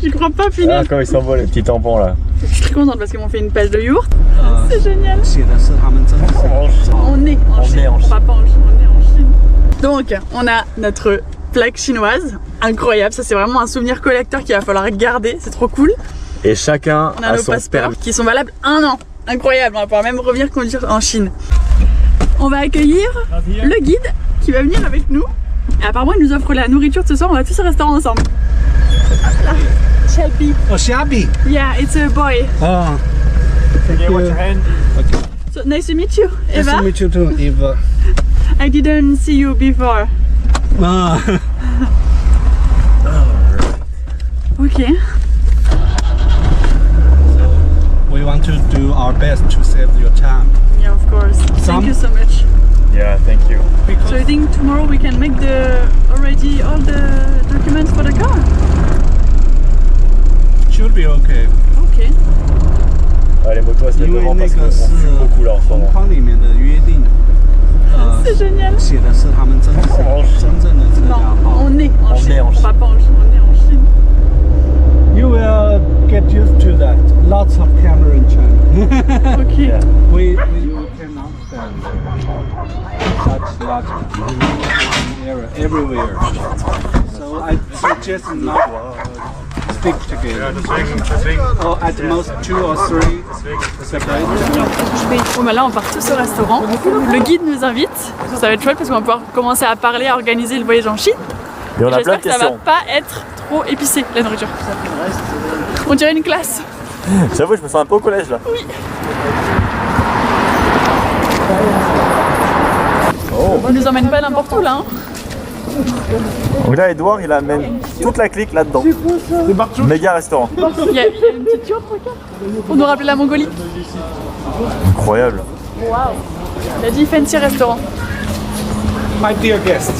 J'y crois pas, punaise. Ah, quand ils s'envolent les petits tampons là. Je suis très contente parce qu'ils m'ont fait une page de yourte. C'est génial. On est en Chine. On va pas en Chine, on est en Chine. Donc, on a notre plaque chinoise. Incroyable, ça c'est vraiment un souvenir collector qu'il va falloir garder. C'est trop cool. Et chacun On a a nos son passeports permis. qui sont valables 1 an. Incroyable, on va pouvoir même revenir conduire en Chine. On va accueillir le guide qui va venir avec nous. Et apparemment, il nous offre la nourriture de ce soir. On va tous au restaurant ensemble. Hop là. Shelby. Oh, Shelby. Yeah, it's a boy. Oh, thank you. Okay. So, nice to meet you, Nice Eva. to meet you too, Eva. I didn't see you before. Ah. Ok. We want to do our best to save your time. Yeah, of course. Thank you so much. Yeah, thank you. So I think tomorrow we can make already all the documents for the car. Should be okay. Ok. Ah, les motos elles se mettent 因为 devant 那 parce 个 qu'on 是 fume beaucoup là en ce 同 moment. 框里面的约定， C'est génial. 写的是他们真正的质 Non, 量好。 on est en On Chine. est en On va Chine. pas en Chine, on est en Chine. You will get used to that. Lots of camera in China. Ok. Yeah. we cannot stand such large area everywhere. So I suggest not stick together. Or at most 2 or 3 separate. Bon bah là on part tous au restaurant. Le guide nous invite. Ça va être chouette parce qu'on va pouvoir commencer à parler, à organiser le voyage en Chine. Et on a plein J'espère de que ça va questions. pas être trop épicé la nourriture. On dirait une classe. J'avoue, je me sens un peu au collège là. Oui. Oh. On nous emmène pas n'importe où là. Hein. Donc là, Edouard, il amène toute la clique là-dedans. Méga restaurant. Il y a une petite turque, regarde. Pour nous rappeler la Mongolie. Incroyable. Waouh. Il a dit fancy restaurant. My dear guest.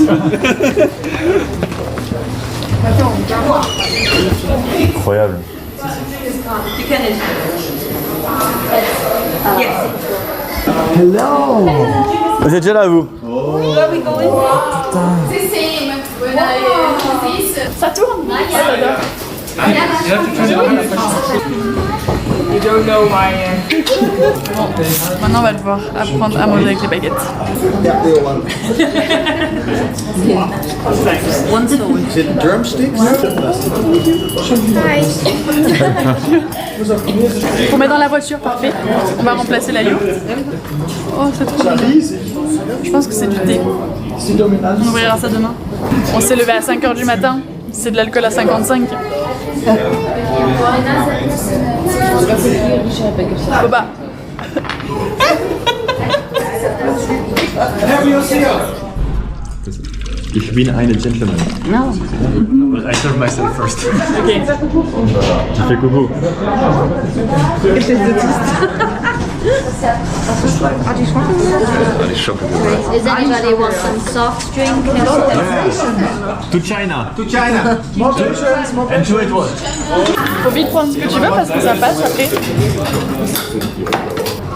Incroyable. Hello. Vous êtes déjà là, vous? Ça tourne. Bon, maintenant on va devoir apprendre à manger avec les baguettes. Faut mettre dans la voiture, parfait. On va remplacer la yourte. Oh, c'est trop bien. Je pense que c'est du thé. On ouvrira ça demain. On s'est levé à 5 h du matin. C'est de l'alcool à 55. Boba. Ich bin ein Gentleman. No. But I serve myself first. Ok. Tu fais coucou. Does anybody want some soft drink? To China. To China. And to Edward. Faut vite prendre ce que tu veux parce que ça passe après.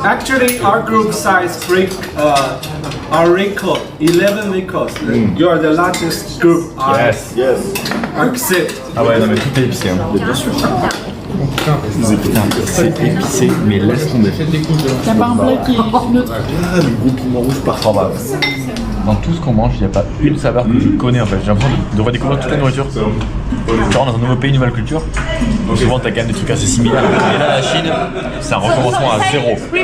Actually, our group size break our record 11 records. You are the largest group. Yes. Accept. Ah ouais, non mais tout est épicé. Hein. Bien sûr. Putain, c'est épicé, mais laisse tomber. Y'a pas un plat qui est neutre. Ah, le gros piment rouge par Oh, dans tout ce qu'on mange, il n'y a pas une saveur que je connais en fait. J'ai l'impression de redécouvrir toute la nourriture. Tu rentres dans un nouveau pays, une nouvelle culture. Souvent, t'as quand même des trucs assez similaires. Et là, la Chine, c'est un recommencement à zéro. Il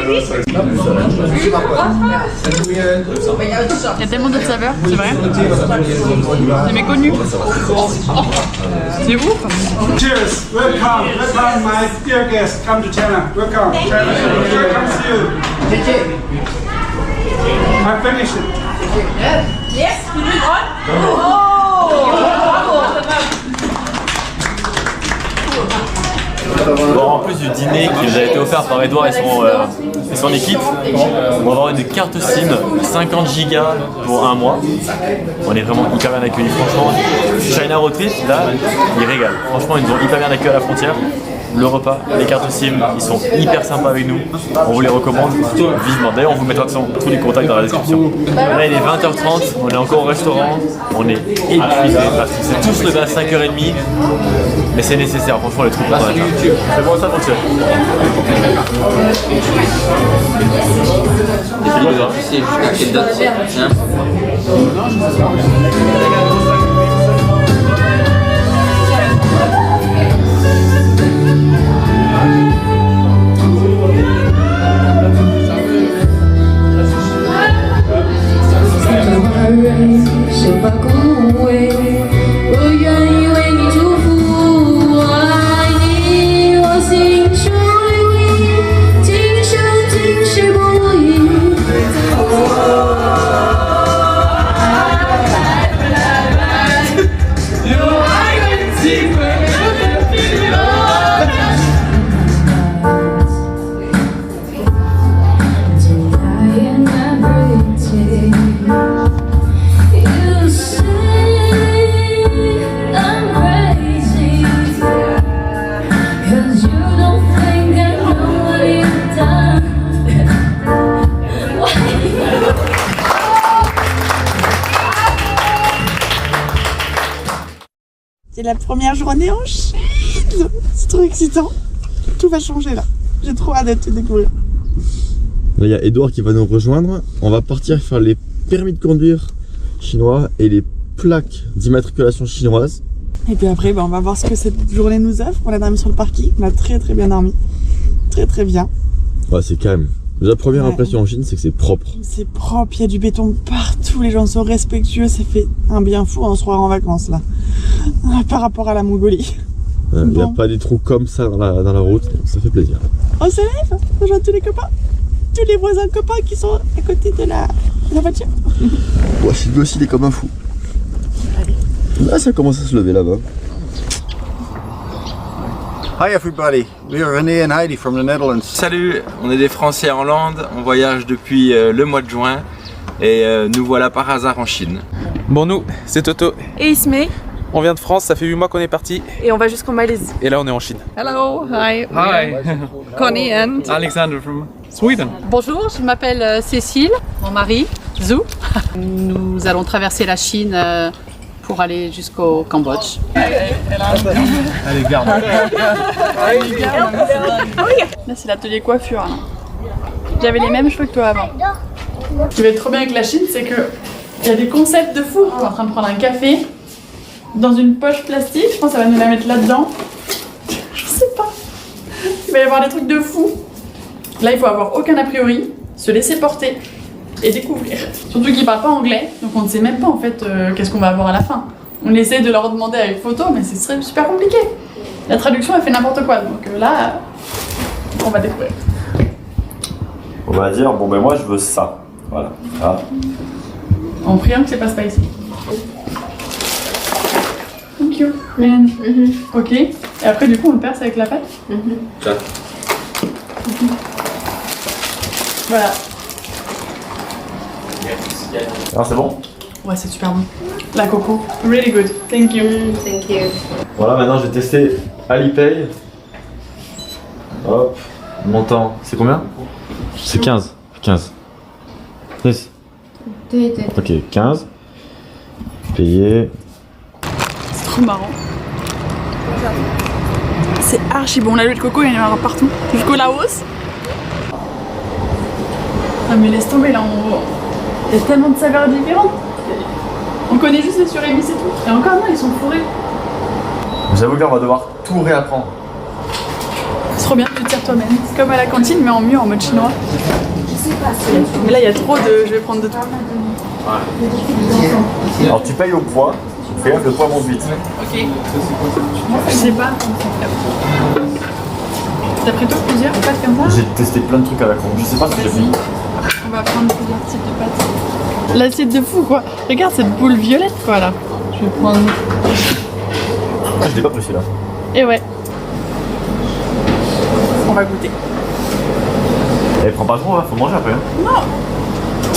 y a tellement d'autres saveurs, c'est vrai. C'est méconnu. C'est ouf. Cheers. Welcome, my dear guest. Come to China. Welcome. Welcome to you. I finished it. Bon, en plus du dîner qui nous a été offert par Edouard et son équipe, on va avoir une carte SIM 50 gigas pour 1 mois. On est vraiment hyper bien accueillis, franchement. China Road Trip, là, ils régalent. Franchement, ils nous ont hyper bien accueillis à la frontière. le repas, les cartes SIM, ils sont hyper sympas avec nous. On vous les recommande vivement. D'ailleurs, on vous mettra tous les contacts dans la description. Là, il est 20h30, on est encore au restaurant, on est épuisé parce qu'on s'est tous levés à 5h30. Mais c'est nécessaire, franchement, les trucs là. C'est bon, ça fonctionne. C'est quoi ça? C'est juste un quai d'autres. C'est la première journée en Chine. C'est trop excitant. Tout va changer là. J'ai trop hâte de te découvrir. Là, il y a Edouard qui va nous rejoindre. On va partir faire les permis de conduire chinois et les plaques d'immatriculation chinoise. Et puis après, on va voir ce que cette journée nous offre. On a dormi sur le parking. On a très bien dormi. Très bien. Ouais, c'est calme. La première impression en Chine, c'est que c'est propre. C'est propre, il y a du béton partout, les gens sont respectueux, ça fait un bien fou, on se croirait en vacances là. Par rapport à la Mongolie. Il n'y a pas des trous comme ça dans la route, ça fait plaisir. On se lève, on rejoint tous les copains, tous les voisins copains qui sont à côté de la voiture. Ouais, Sylvie aussi, il est comme un fou. Allez. Là, ça commence à se lever là-bas. Hi everybody, we are René and Heidi from the Netherlands. Salut, on est des Français en Hollande, on voyage depuis le mois de juin et nous voilà par hasard en Chine. Bon, nous, c'est Toto. Et Ismé. On vient de France, ça fait 8 mois qu'on est parti. Et on va jusqu'en Malaisie. Et là on est en Chine. Hello, hi. Hi. Connie and Alexander from Sweden. Bonjour, je m'appelle Cécile, mon mari, Zhu. Nous allons traverser la Chine pour aller jusqu'au Cambodge. Allez, garde. Là, c'est l'atelier coiffure. Là. J'avais les mêmes cheveux que toi avant. Ce qui va être trop bien avec la Chine, c'est que il y a des concepts de fou. On est en train de prendre un café dans une poche plastique. Je pense que ça va nous la mettre là-dedans. Je sais pas. Il va y avoir des trucs de fou. Là, il faut avoir aucun a priori, se laisser porter et découvrir. Surtout qu'ils parlent pas anglais, donc on ne sait même pas en fait qu'est-ce qu'on va avoir à la fin. On essaie de leur demander avec photo, mais ce serait super compliqué. La traduction, elle fait n'importe quoi, donc là, on va découvrir. On va dire, bon ben moi je veux ça. Voilà. Ah. En priant que c'est pas spicy. Thank you. Ok. Et après, du coup, on le perce avec la pâte. Voilà. Alors c'est bon? Ouais, c'est super bon. La coco. Really good. Thank you. Thank you. Voilà, maintenant je vais tester Alipay. Hop, montant, c'est combien? C'est 15. 15. Yes. Ok, 15. Payé. C'est trop marrant. C'est archi bon. La l'huile de coco, il y en a partout. Jusqu'au Laos. Ah mais laisse tomber là, il y a tellement de saveurs différentes. On connaît juste les surépices et tout. Et encore non, ils sont fourrés. J'avoue que là on va devoir tout réapprendre. C'est trop bien, tu te sers toi-même. C'est comme à la cantine mais en mieux, en mode chinois. Mais là il y a trop de... Je vais prendre de tout. Alors tu payes au poids, fais gaffe, le poids monte vite. Ok. Je sais pas. T'as pris toi plusieurs pâtes comme ça? J'ai testé plein de trucs à la con, je sais pas ce que j'ai pris. On va prendre plusieurs types de pâtes. L'assiette de fou quoi. Regarde cette boule violette quoi là. Je vais prendre... Ah, je l'ai pas pris celui-là. Et ouais. On va goûter. Et prends pas trop, hein, faut manger après. Hein. Non.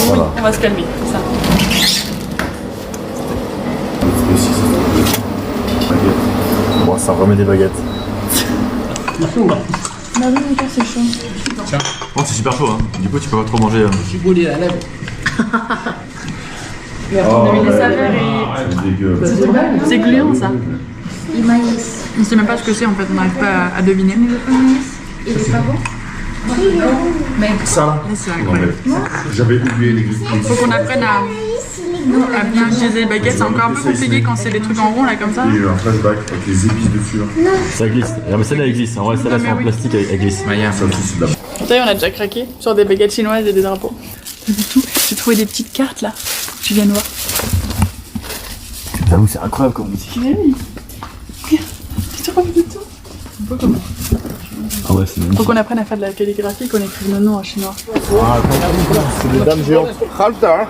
Voilà. Oui, on va se calmer, c'est ça. Ok. Bon, ça remet des baguettes. Bah oui, encore c'est chaud. Tiens. Bon, c'est super chaud, hein. Du coup, tu peux pas trop manger. On a mis les saveurs et... C'est gluant ça. Et maïs. On sait même pas ce que c'est en fait, on n'arrive pas à deviner. Et le pavot. Ça là. C'est incroyable. J'avais oublié les Faut qu'on apprenne à bien utiliser les baguettes, c'est encore un peu compliqué quand c'est des trucs en rond là comme ça. Il y a eu un flashback avec les épices de fur. Ça glisse. Non, mais celle-là elle glisse. En vrai, celle-là c'est en plastique, elle glisse. Ça aussi, c'est de la... Ça y est, on a déjà craqué sur des baguettes chinoises et des drapeaux. Pas du tout. J'ai trouvé des petites cartes là. Tu viens de voir. J'avoue, c'est incroyable comme musique. Mais oui. Regarde, j'ai trouvé de tout. Un peu comme... Ah ouais, c'est magnifique. Faut qu'on apprenne à faire de la calligraphie, qu'on écrive nos noms en chinois. C'est des dames géantes. Halfter.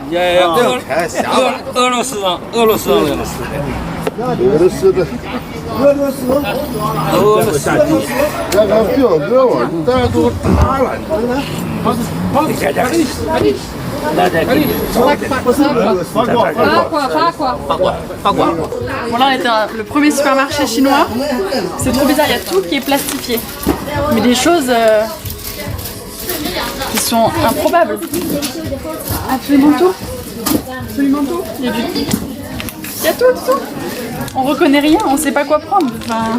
Bon là on était à le premier supermarché chinois. C'est trop bizarre, il y a tout qui est plastifié. Mais des choses qui sont improbables. Absolument tout. Absolument tout. Il y a tout. On reconnaît rien, on sait pas quoi prendre. Enfin,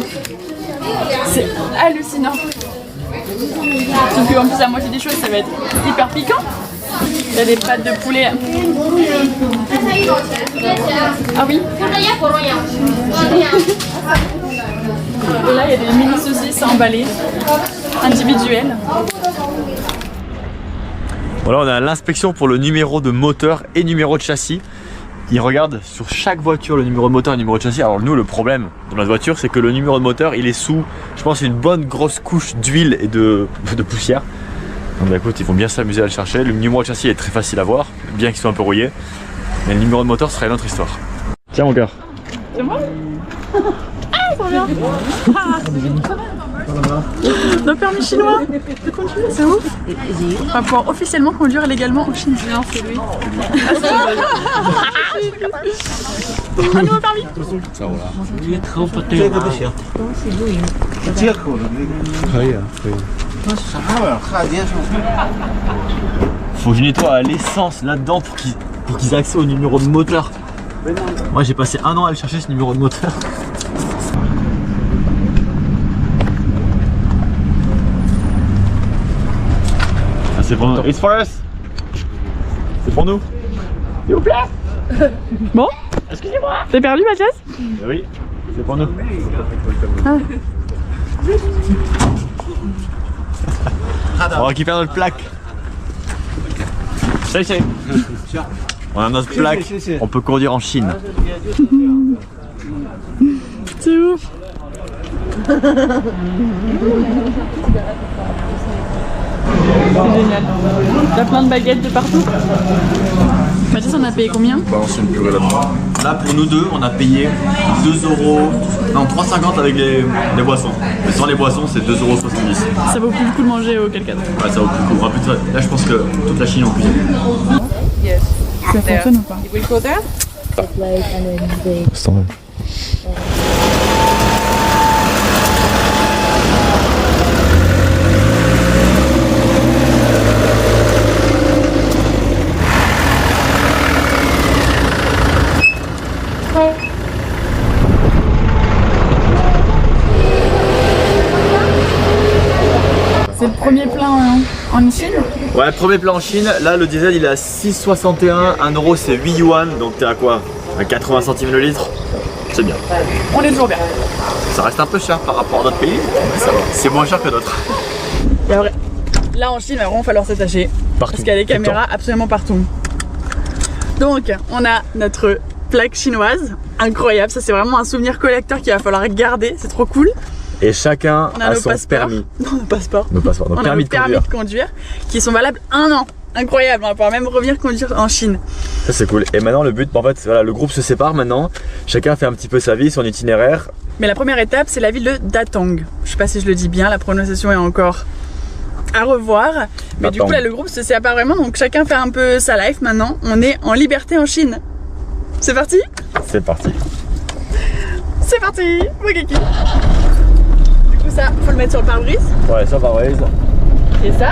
c'est hallucinant. Sauf qu'en plus la moitié des choses ça va être hyper piquant. Il y a des pâtes de poulet. Ah oui. Et là il y a des mini saucisses emballées, individuelles. Voilà, on a l'inspection pour le numéro de moteur et numéro de châssis. Ils regardent sur chaque voiture le numéro de moteur et le numéro de châssis. Alors nous, le problème de notre voiture, c'est que le numéro de moteur, il est sous, je pense, une bonne grosse couche d'huile et de poussière. Donc bah, écoute, ils vont bien s'amuser à le chercher. Le numéro de châssis est très facile à voir, bien qu'il soit un peu rouillé. Mais le numéro de moteur sera une autre histoire. Tiens mon cœur. C'est moi? Ah, trop bien! Nos permis chinois de conduire, c'est ouf! On va pouvoir officiellement conduire légalement en Chine. Non, c'est lui. Un nouveau permis! Faut que je nettoie l'essence là-dedans pour qu'ils aient accès au numéro de moteur. Moi j'ai passé 1 an à le chercher ce numéro de moteur. Ah, c'est pour nous. It's for us. C'est pour nous. S'il vous plaît. Bon? Excusez-moi. T'es perdu Mathias? Oui, c'est pour nous. Ah. On récupère notre plaque. Salut, salut. On a notre plaque, on peut conduire en Chine. C'est ouf. C'est génial. T'as plein de baguettes de partout. Mathis, on a payé combien? Balance une purée là-dedans. Là, pour nous deux, on a payé 2 €. Non, 3,50 avec les boissons. Mais sans les boissons, c'est 2,70 €. Ça vaut plus le coup de manger au Calcade. Ouais, ça vaut plus le coup. En plus, là, je pense que toute la Chine en cuisine. Ça fonctionne ou pas? C'est vrai. C'est le premier plein en Chine? Ouais, premier plat en Chine. Là, le diesel il est à 6,61. 1 € c'est 8 yuan. Donc t'es à quoi? À 80 centimes le litre. C'est bien. On est toujours bien. Ça reste un peu cher par rapport à d'autres pays, mais ça va. C'est moins cher que d'autres. Et après, là en Chine, il va vraiment falloir s'attacher. Parce qu'il y a des caméras absolument partout. Donc, on a notre plaque chinoise. Incroyable, ça c'est vraiment un souvenir collector qu'il va falloir garder. C'est trop cool. Et chacun a son permis. Non, nos passeports. Nos passeports, nos permis de conduire. Qui sont valables 1 an. Incroyable, on va pouvoir même revenir conduire en Chine. Ça c'est cool. Et maintenant le but, en fait, voilà, le groupe se sépare maintenant. Chacun fait un petit peu sa vie, son itinéraire. Mais la première étape, c'est la ville de Datong. Je sais pas si je le dis bien, la prononciation est encore à revoir. Mais du coup là, le groupe se sépare vraiment, donc chacun fait un peu sa life maintenant. On est en liberté en Chine. C'est parti? C'est parti. C'est parti, Wakiki. Du coup ça, faut le mettre sur le pare-brise. Ouais, ça pare-brise. Et ça,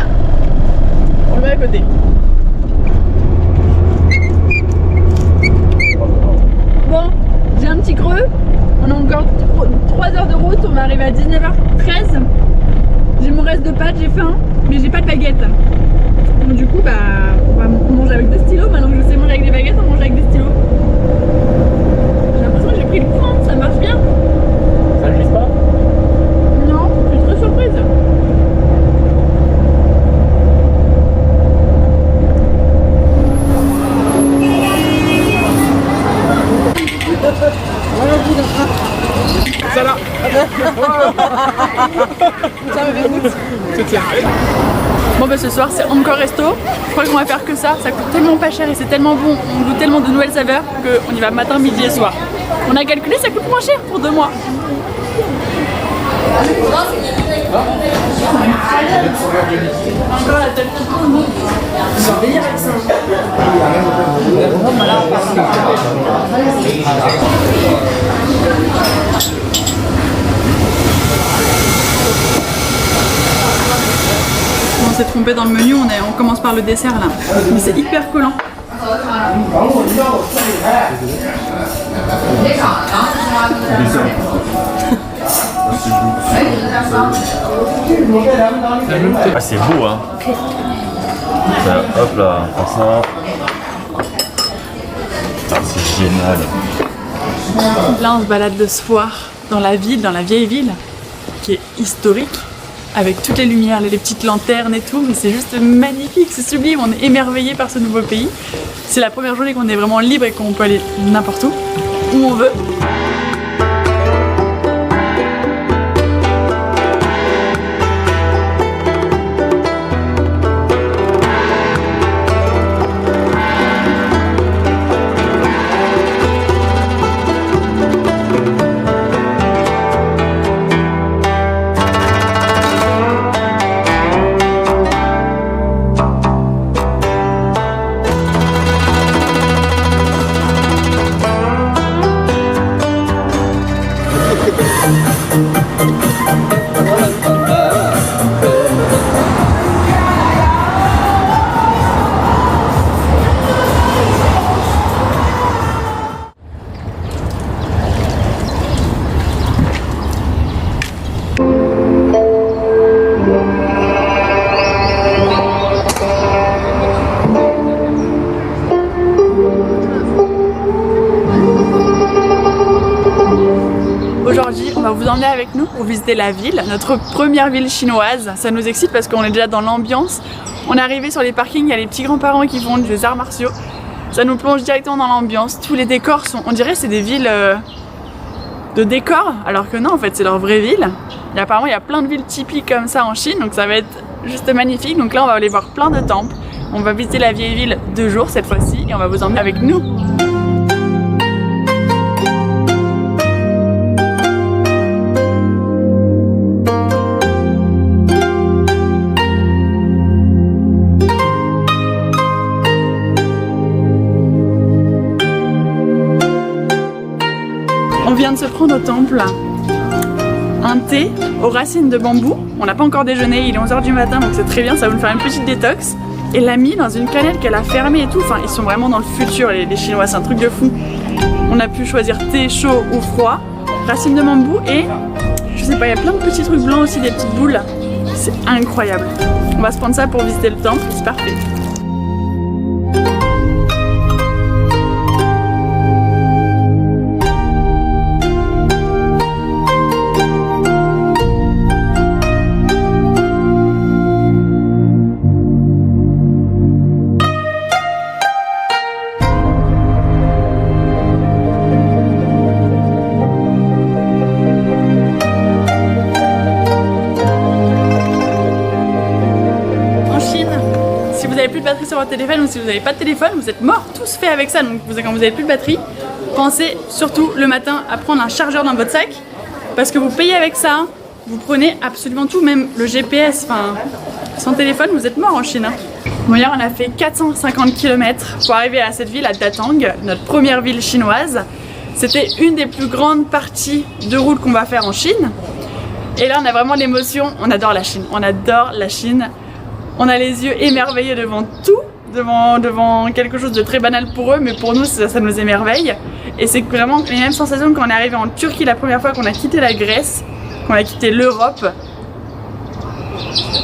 on le met à côté. Bon, j'ai un petit creux. On a encore 3 heures de route. On va arriver à 19h13. J'ai mon reste de pâtes, j'ai faim, mais j'ai pas de baguette. Donc du coup, bah, on mange avec des stylos. Maintenant que je sais manger avec des baguettes, on mange avec des stylos. J'ai l'impression que j'ai pris le coup, hein. Ça marche bien. Ça ne glisse pas? Non, je suis très surprise. Ça là. Bon bah ce soir c'est encore resto. Je crois qu'on va faire que ça. Ça coûte tellement pas cher et c'est tellement bon. On goûte tellement de nouvelles saveurs qu'on y va matin, midi et soir. On a calculé, ça coûte moins cher pour 2 mois. Encore la tête qui tourne. On va venir avec ça. On s'est trompé dans le menu, on commence par le dessert là. Mais c'est hyper collant. Ah, c'est beau, hein. Ça, hop là, comme ça. Ah, c'est génial. Là, on se balade le soir dans la ville, dans la vieille ville, qui est historique, avec toutes les lumières, les petites lanternes et tout. Mais c'est juste magnifique, c'est sublime. On est émerveillés par ce nouveau pays. C'est la première journée qu'on est vraiment libre et qu'on peut aller n'importe où on veut. Aujourd'hui, on va vous emmener avec nous pour visiter la ville, notre première ville chinoise. Ça nous excite parce qu'on est déjà dans l'ambiance. On est arrivé sur les parkings, il y a les petits grands-parents qui font des arts martiaux. Ça nous plonge directement dans l'ambiance. Tous les décors sont, on dirait, c'est des villes de décors, alors que non, en fait, c'est leur vraie ville. Et apparemment, il y a plein de villes typiques comme ça en Chine, donc ça va être juste magnifique. Donc là, on va aller voir plein de temples. On va visiter la vieille ville 2 jours cette fois-ci et on va vous emmener avec nous. On vient de se prendre au temple un thé aux racines de bambou. On n'a pas encore déjeuné, il est 11h du matin, donc c'est très bien, ça va nous faire une petite détox. Et l'a mis dans une canette qu'elle a fermée et tout. Enfin, ils sont vraiment dans le futur, les Chinois, c'est un truc de fou. On a pu choisir thé chaud ou froid, racines de bambou et je sais pas, il y a plein de petits trucs blancs aussi, des petites boules. C'est incroyable. On va se prendre ça pour visiter le temple, c'est parfait. Plus de batterie sur votre téléphone ou si vous n'avez pas de téléphone, vous êtes morts, tout se fait avec ça. Donc quand vous n'avez plus de batterie, pensez surtout le matin à prendre un chargeur dans votre sac parce que vous payez avec ça, vous prenez absolument tout, même le GPS. Enfin, sans téléphone, vous êtes mort en Chine. Bon, hier, on a fait 450 km pour arriver à cette ville, à Datang, notre première ville chinoise. C'était une des plus grandes parties de route qu'on va faire en Chine. Et là on a vraiment l'émotion, on adore la Chine, on adore la Chine. On a les yeux émerveillés devant tout, devant quelque chose de très banal pour eux, mais pour nous ça nous émerveille. Et c'est vraiment les mêmes sensations quand on est arrivé en Turquie la première fois qu'on a quitté la Grèce, qu'on a quitté l'Europe.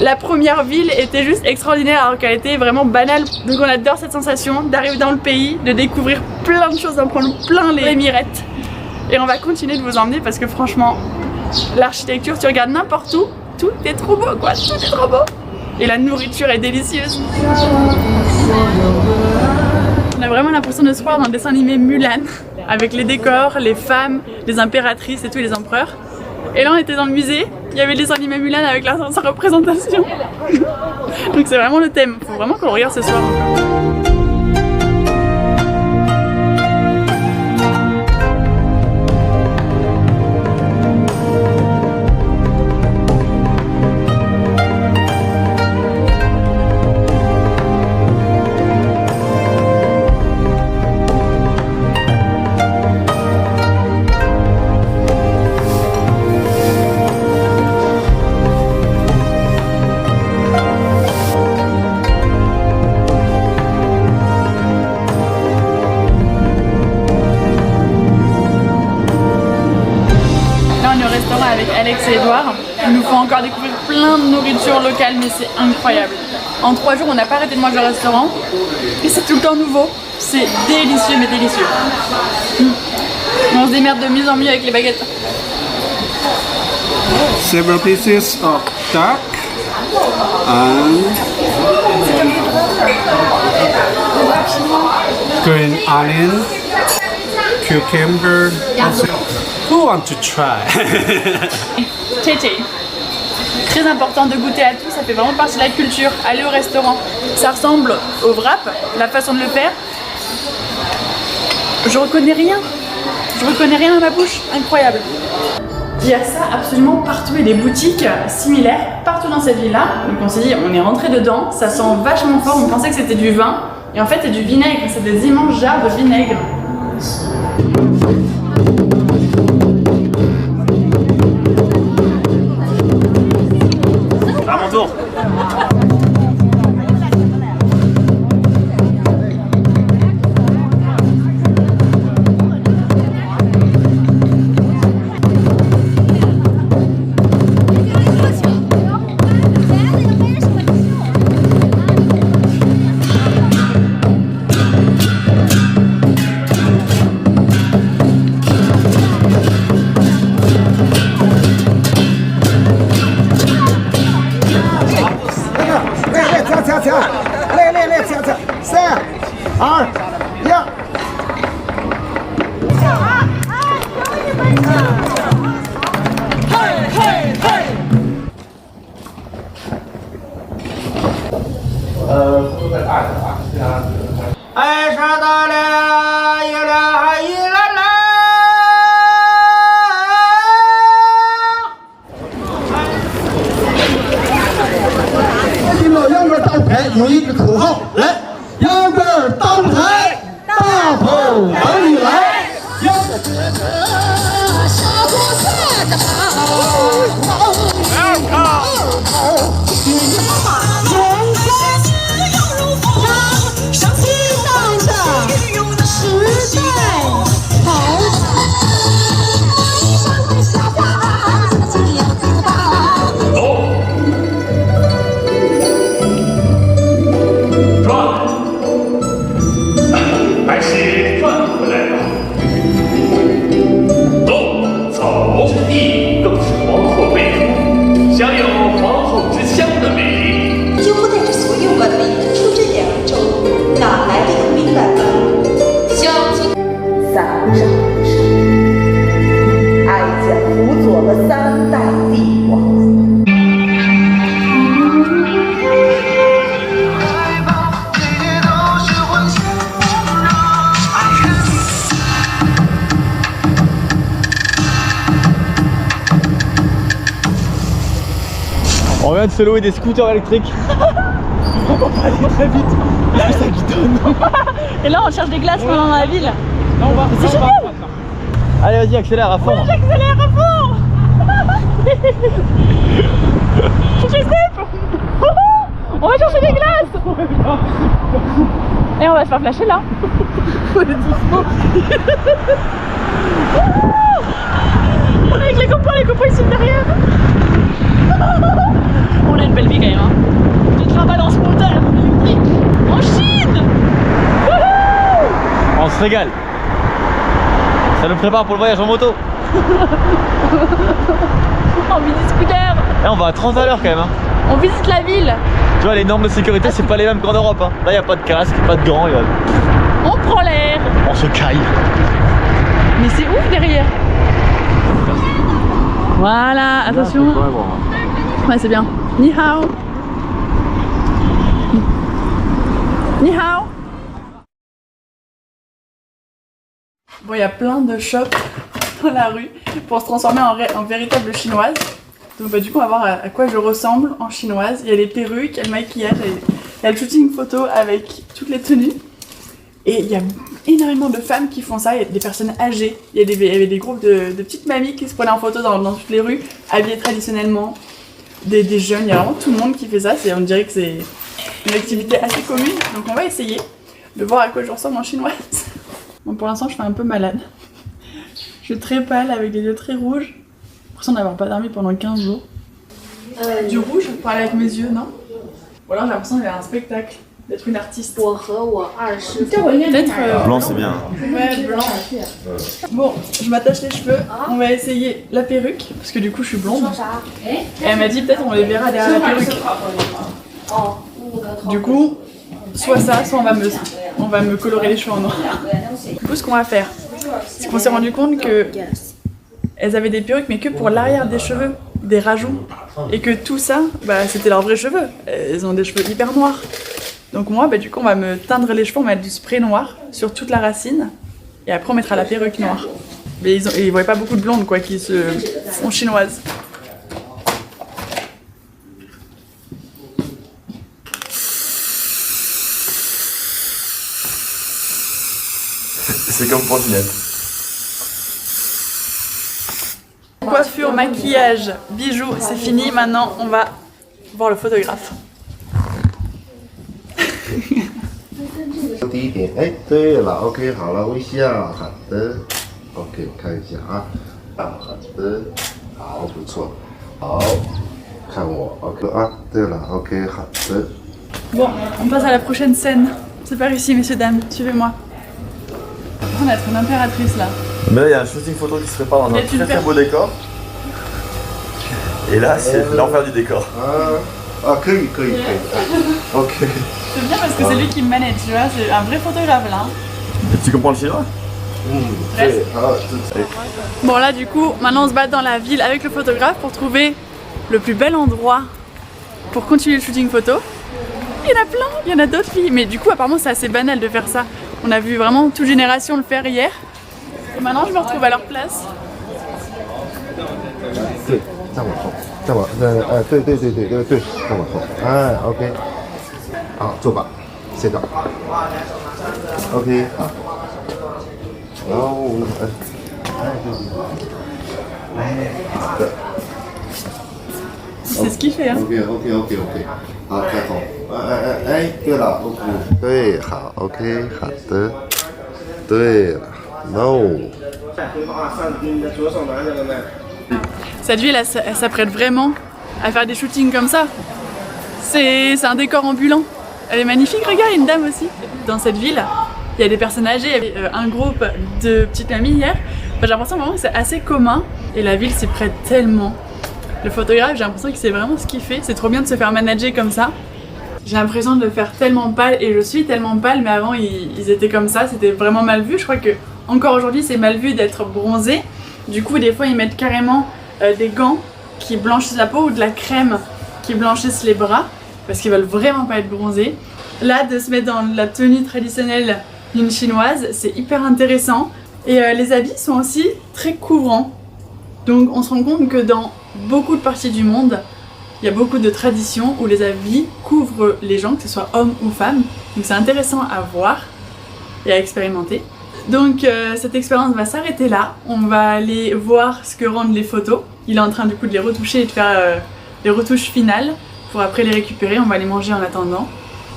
La première ville était juste extraordinaire alors qu'elle était vraiment banale. Donc on adore cette sensation d'arriver dans le pays, de découvrir plein de choses, d'en prendre plein les mirettes. Et on va continuer de vous emmener parce que franchement, l'architecture, tu regardes n'importe où, tout est trop beau quoi, tout est trop beau. Et la nourriture est délicieuse. On a vraiment l'impression de se croire dans le dessin animé Mulan, avec les décors, les femmes, les impératrices et tous les empereurs. Et là on était dans le musée, il y avait les dessins animés Mulan avec sa représentation. Donc c'est vraiment le thème, faut vraiment qu'on le regarde ce soir encore. Avec Alex et Edouard, il nous faut encore découvrir plein de nourriture locale, mais c'est incroyable. En 3 jours, on n'a pas arrêté de manger au restaurant et c'est tout le temps nouveau. C'est délicieux, mais délicieux. On se démerde de mieux en mieux avec les baguettes. Several pieces of duck and green onion, cucumber. Who want to try? Tété. Très important de goûter à tout, ça fait vraiment partie de la culture. Aller au restaurant, ça ressemble au wrap, la façon de le faire. Je reconnais rien dans ma bouche, incroyable. Il y a ça absolument partout et des boutiques similaires partout dans cette ville-là. Donc on s'est dit, on est rentré dedans, ça sent vachement fort, on pensait que c'était du vin. Et en fait c'est du vinaigre, c'est des immenses jarres de vinaigre. À mon tour. On vient de se louer des scooters électriques. On va pas aller très vite. C'est ça qui donne. Et là on cherche des glaces pendant la ville. C'est génial. Allez vas-y, accélère à fond. Ouais, j'accélère à fond. Chercher Steph. On va chercher des glaces. Et on va se faire flasher là. On est doucement. On est avec les copains ils sont derrière. On a une belle vie quand même hein. Tu travailles dans ce moteur électrique en Chine. On se régale. Ça nous prépare pour le voyage en moto. En mini-scooter. Là on va à 30 à l'heure quand même hein. On visite la ville. Tu vois les normes de sécurité c'est pas les mêmes qu'en Europe hein. Là y a pas de casque, pas de gants, On prend l'air. On se caille. Mais c'est ouf derrière. Voilà, attention. Ouais c'est bien. Ni hao. Ni hao. Bon, il y a plein de shops dans la rue pour se transformer en véritable chinoise. Donc bah, du coup on va voir à quoi je ressemble en chinoise. Il y a les perruques, il y a le maquillage, il y a le shooting photo avec toutes les tenues. Et il y a énormément de femmes qui font ça, il y a des personnes âgées. Il y avait des groupes de petites mamies qui se prenaient en photo dans toutes les rues, habillées traditionnellement. Des jeunes, il y a vraiment tout le monde qui fait ça. On dirait que c'est une activité assez commune. Donc on va essayer de voir à quoi je ressemble en chinoise. Bon, pour l'instant je suis un peu malade. Je suis très pâle avec les yeux très rouges. J'ai l'impression d'avoir pas dormi pendant 15 jours. Du rouge pour aller avec mes yeux, non? Ou alors j'ai l'impression d'être un spectacle, d'être une artiste. Peut-être Blanc c'est bien. Ouais, blanc. Bon, je m'attache les cheveux. On va essayer la perruque, parce que du coup je suis blonde. Et elle m'a dit peut-être on les verra derrière la perruque. Du coup, soit ça, soit on va me colorer les cheveux en noir. Du coup, ce qu'on va faire, c'est qu'on s'est rendu compte que elles avaient des perruques, mais que pour l'arrière des cheveux, des rajouts. Et que tout ça, bah, c'était leurs vrais cheveux. Elles ont des cheveux hyper noirs. Donc moi, bah, du coup, on va me teindre les cheveux, on va mettre du spray noir sur toute la racine. Et après, on mettra la perruque noire. Mais ils voyaient pas beaucoup de blondes, quoi, qui se font chinoises. C'est comme pour Ginette. Coiffure, maquillage, bijoux, c'est fini. Maintenant, on va voir le photographe. 第一点，哎，对了 ，OK， 好了，微笑，好的 ，OK， 看一下啊，好的，好，不错，好，看我 ，OK 啊，对了 ，OK， 好的。Bon, on passe à la prochaine scène. C'est par ici, messieurs, dames, suivez-moi. On va être une impératrice là. Mais là il y a un shooting photo qui se prépare dans un très beau décor. Et là c'est l'enfer du décor. OK. C'est bien parce que c'est lui qui me manage, tu vois, c'est un vrai photographe là. Et tu comprends le chinois? Bon là du coup, maintenant on se bat dans la ville avec le photographe pour trouver le plus bel endroit pour continuer le shooting photo. Il y en a plein, il y en a d'autres filles, mais du coup apparemment c'est assez banal de faire ça. On a vu vraiment toute génération le faire hier. Et maintenant je me retrouve à leur place. 对，再往后，再往，对，再往后，哎 ，OK， 好，坐吧，先到 ，OK， 好，然后，对， C'est ce qu'il fait hein. OK， 好，再后，哎，对了 ，OK， 对，好 ，OK， 好的，对了 ，No。 Cette ville, elle s'apprête vraiment à faire des shootings comme ça. C'est un décor ambulant. Elle est magnifique, regarde, il y a une dame aussi. Dans cette ville, il y a des personnes âgées, il y avait un groupe de petites mamies hier. Enfin, j'ai l'impression vraiment que c'est assez commun et la ville s'y prête tellement. Le photographe, j'ai l'impression que c'est vraiment ce qu'il fait. C'est trop bien de se faire manager comme ça. J'ai l'impression de le faire tellement pâle et je suis tellement pâle, mais avant ils étaient comme ça, c'était vraiment mal vu. Je crois que encore aujourd'hui c'est mal vu d'être bronzé. Du coup des fois ils mettent carrément des gants qui blanchissent la peau ou de la crème qui blanchissent les bras parce qu'ils veulent vraiment pas être bronzés. Là de se mettre dans la tenue traditionnelle d'une chinoise, c'est hyper intéressant. Et les habits sont aussi très couvrants. Donc on se rend compte que dans beaucoup de parties du monde, il y a beaucoup de traditions où les habits couvrent les gens, que ce soit hommes ou femmes. Donc c'est intéressant à voir et à expérimenter. Donc cette expérience va s'arrêter là. On va aller voir ce que rendent les photos. Il est en train du coup de les retoucher et de faire les retouches finales pour après les récupérer. On va les manger en attendant.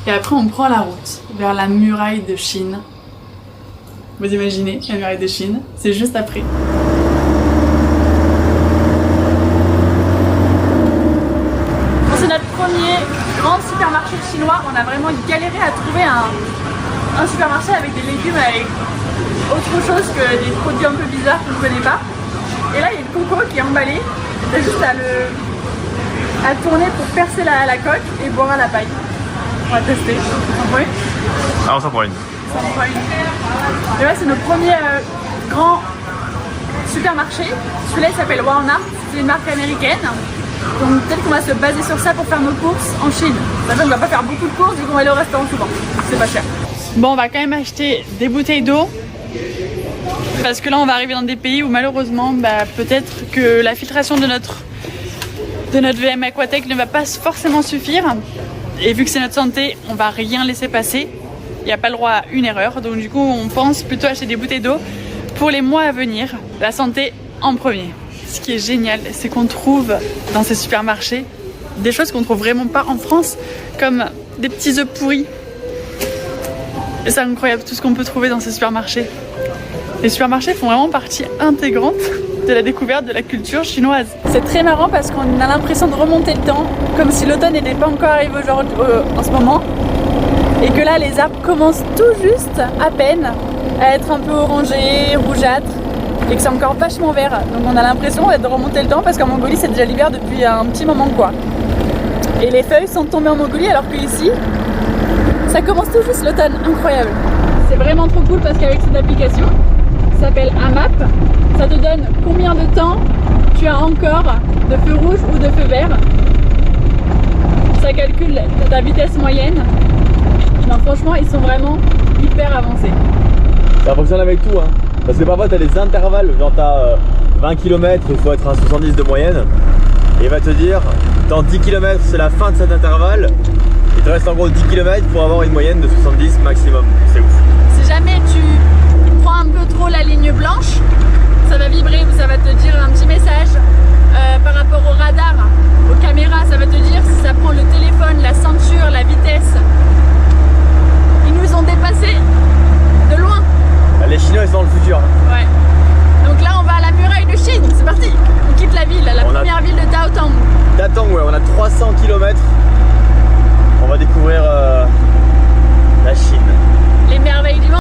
Et après on prend la route vers la muraille de Chine. Vous imaginez la muraille de Chine? C'est juste après. C'est notre premier grand supermarché chinois. On a vraiment galéré à trouver un supermarché avec des légumes avec autre chose que des produits un peu bizarres qu'on ne connaît pas. Et là il y a le coco qui est emballé. C'est juste à tourner pour percer la coque et boire à la paille. On va tester. On prend une? Ah, on s'en prend une. Et là c'est notre premier grand supermarché. Celui-là il s'appelle Walmart, c'est une marque américaine. Donc peut-être qu'on va se baser sur ça pour faire nos courses en Chine. Ça veut dire qu'on va pas faire beaucoup de courses vu qu'on va aller au restaurant souvent. C'est pas cher. Bon, on va quand même acheter des bouteilles d'eau. Parce que là on va arriver dans des pays où malheureusement peut-être que la filtration de notre VM Aquatech ne va pas forcément suffire. Et vu que c'est notre santé, on va rien laisser passer. Il n'y a pas le droit à une erreur. Donc du coup on pense plutôt acheter des bouteilles d'eau pour les mois à venir. La santé en premier. Ce qui est génial, c'est qu'on trouve dans ces supermarchés des choses qu'on trouve vraiment pas en France, comme des petits œufs pourris. Et c'est incroyable tout ce qu'on peut trouver dans ces supermarchés. Les supermarchés font vraiment partie intégrante de la découverte de la culture chinoise. C'est très marrant parce qu'on a l'impression de remonter le temps, comme si l'automne n'était pas encore arrivé en ce moment, et que là les arbres commencent tout juste, à peine, à être un peu orangés, rougeâtres, et que c'est encore vachement vert. Donc on a l'impression de remonter le temps parce qu'en Mongolie c'est déjà l'hiver depuis un petit moment quoi. Et les feuilles sont tombées en Mongolie alors que ici, ça commence tout juste l'automne, incroyable. C'est vraiment trop cool parce qu'avec cette application, ça s'appelle AMAP, ça te donne combien de temps tu as encore de feu rouge ou de feu vert. Ça calcule ta vitesse moyenne. Non, franchement, ils sont vraiment hyper avancés. Ça fonctionne avec tout, hein. Parce que parfois tu as des intervalles, genre tu as 20 km, il faut être à 70 de moyenne. Et il va te dire, dans 10 km c'est la fin de cet intervalle. Il te reste en gros 10 km pour avoir une moyenne de 70 maximum. C'est ouf. Si jamais tu prends un peu trop la ligne blanche, ça va vibrer ou ça va te dire un petit message par rapport au radar, aux caméras. Ça va te dire si ça prend le téléphone, la ceinture, la vitesse. Ils nous ont dépassés de loin. Les Chinois ils sont dans le futur. Ouais. Donc là on va à la muraille de Chine, c'est parti. On quitte la ville, la première ville de Taotong. Taotong, ouais, on a 300 km. On va découvrir la Chine. Les merveilles